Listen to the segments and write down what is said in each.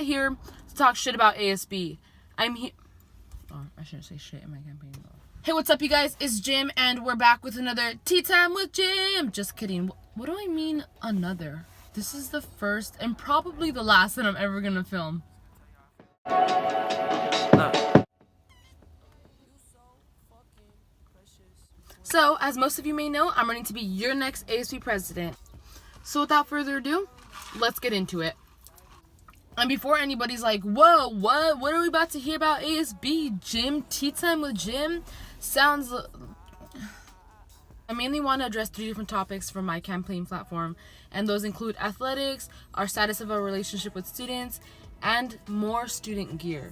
not here to talk shit about ASB. I'm here. Oh, I shouldn't say shit in my campaign. Hey, what's up, you guys? It's Jim, and we're back with another Tea Time with Jim. Just kidding. What do I mean, another? This is the first and probably the last that I'm ever gonna film. So, as most of you may know, I'm running to be your next ASB president. So without further ado, let's get into it. And before anybody's like, whoa, what are we about to hear about ASB? Jim, Tea Time with Jim? Sounds... I mainly want to address 3 different topics from my campaign platform, and those include athletics, our status of our relationship with students, and more student gear.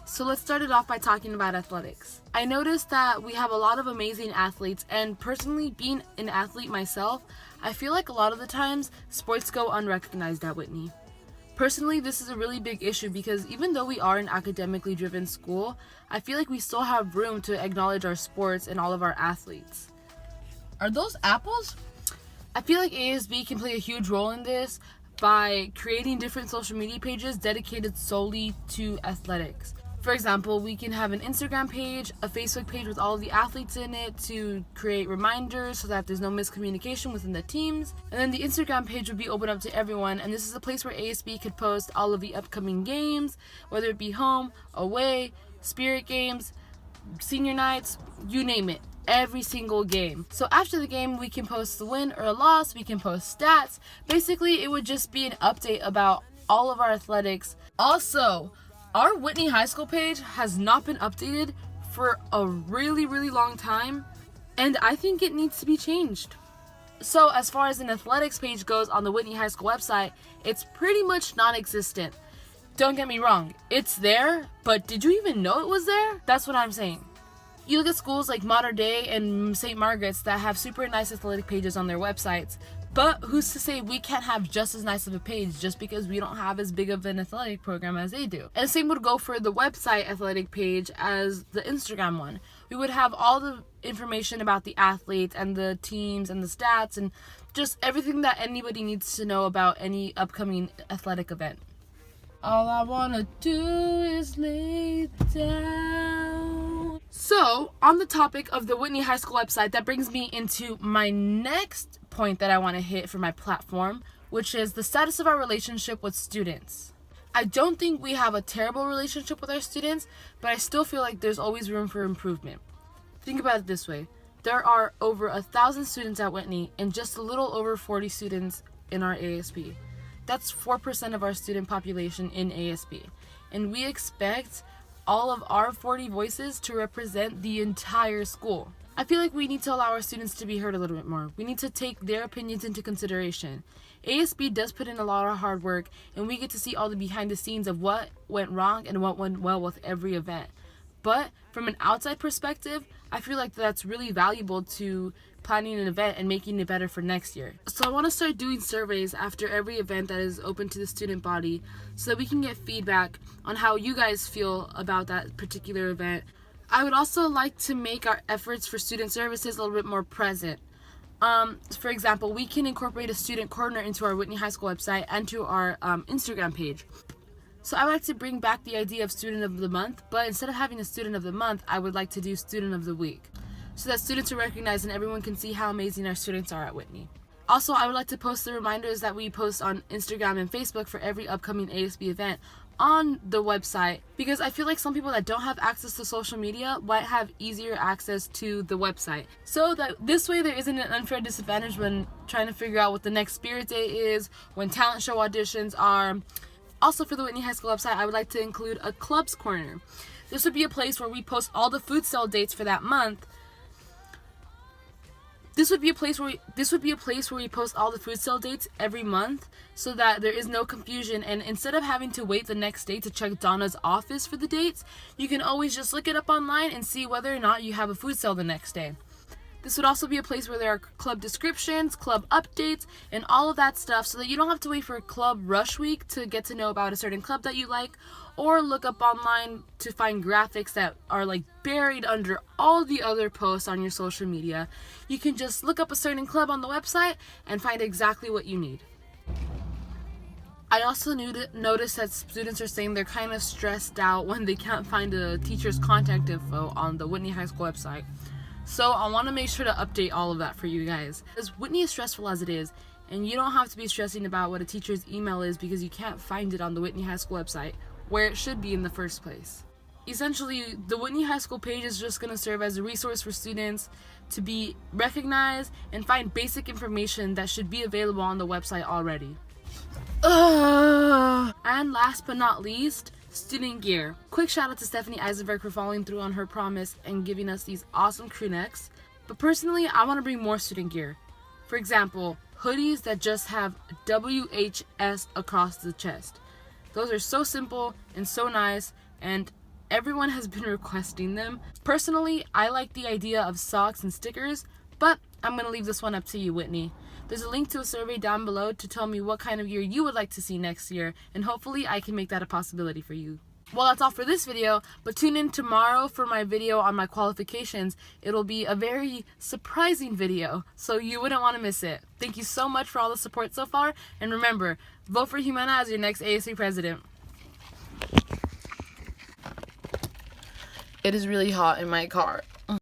So let's start it off by talking about athletics. I noticed that we have a lot of amazing athletes, and personally, being an athlete myself, I feel like a lot of the times, sports go unrecognized at Whitney. Personally, this is a really big issue because even though we are an academically driven school, I feel like we still have room to acknowledge our sports and all of our athletes. Are those apples? I feel like ASB can play a huge role in this by creating different social media pages dedicated solely to athletics. For example, we can have an Instagram page, a Facebook page with all of the athletes in it to create reminders so that there's no miscommunication within the teams. And then the Instagram page would be open up to everyone, and this is a place where ASB could post all of the upcoming games, whether it be home, away, spirit games, senior nights, you name it. Every single game. So after the game, we can post the win or a loss, we can post stats. Basically, it would just be an update about all of our athletics. Also, our Whitney High School page has not been updated for a really, really long time, and I think it needs to be changed. So as far as an athletics page goes on the Whitney High School website, it's pretty much non-existent. Don't get me wrong, it's there, but did you even know it was there? That's what I'm saying. You look at schools like Mater Dei and St. Margaret's that have super nice athletic pages on their websites, but who's to say we can't have just as nice of a page just because we don't have as big of an athletic program as they do? And the same would go for the website athletic page as the Instagram one. We would have all the information about the athletes and the teams and the stats and just everything that anybody needs to know about any upcoming athletic event. All I wanna do is lay down. So, on the topic of the Whitney High School website, that brings me into my next point that I want to hit for my platform, which is the status of our relationship with students. I don't think we have a terrible relationship with our students, but I still feel like there's always room for improvement. Think about it this way. There are over 1,000 students at Whitney and just a little over 40 students in our ASB. That's 4% of our student population in ASB. And we expect all of our 40 voices to represent the entire school. I feel like we need to allow our students to be heard a little bit more. We need to take their opinions into consideration. ASB does put in a lot of hard work, and we get to see all the behind the scenes of what went wrong and what went well with every event. But from an outside perspective, I feel like that's really valuable to planning an event and making it better for next year. So I want to start doing surveys after every event that is open to the student body so that we can get feedback on how you guys feel about that particular event. I would also like to make our efforts for student services a little bit more present. For example, we can incorporate a student corner into our Whitney High School website and to our Instagram page. So I would like to bring back the idea of Student of the Month, but instead of having a Student of the Month, I would like to do Student of the Week, so that students are recognized and everyone can see how amazing our students are at Whitney. Also, I would like to post the reminders that we post on Instagram and Facebook for every upcoming ASB event on the website, because I feel like some people that don't have access to social media might have easier access to the website. So that this way there isn't an unfair disadvantage when trying to figure out what the next Spirit Day is, when talent show auditions are. Also, for the Whitney High School website, I would like to include a clubs corner. This would be a place where we post all the food sale dates for that month. This would be a place where we post all the food sale dates every month so that there is no confusion, and instead of having to wait the next day to check Donna's office for the dates, you can always just look it up online and see whether or not you have a food sale the next day. This would also be a place where there are club descriptions, club updates, and all of that stuff so that you don't have to wait for Club Rush Week to get to know about a certain club that you like, or look up online to find graphics that are like buried under all the other posts on your social media. You can just look up a certain club on the website and find exactly what you need. I also noticed that students are saying they're kind of stressed out when they can't find a teacher's contact info on the Whitney High School website. So I want to make sure to update all of that for you guys. As Whitney is stressful as it is, and you don't have to be stressing about what a teacher's email is because you can't find it on the Whitney High School website, where it should be in the first place. Essentially, the Whitney High School page is just going to serve as a resource for students to be recognized and find basic information that should be available on the website already. And last but not least, student gear. Quick shout out to Stephanie Eisenberg for following through on her promise and giving us these awesome crew necks. But personally, I want to bring more student gear. For example, hoodies that just have WHS across the chest. Those are so simple and so nice, and everyone has been requesting them. Personally, I like the idea of socks and stickers, but I'm going to leave this one up to you, Whitney. There's a link to a survey down below to tell me what kind of gear you would like to see next year, and hopefully I can make that a possibility for you. Well, that's all for this video, but tune in tomorrow for my video on my qualifications. It'll be a very surprising video, so you wouldn't want to miss it. Thank you so much for all the support so far, and remember, vote for Jimena as your next ASB president. It is really hot in my car.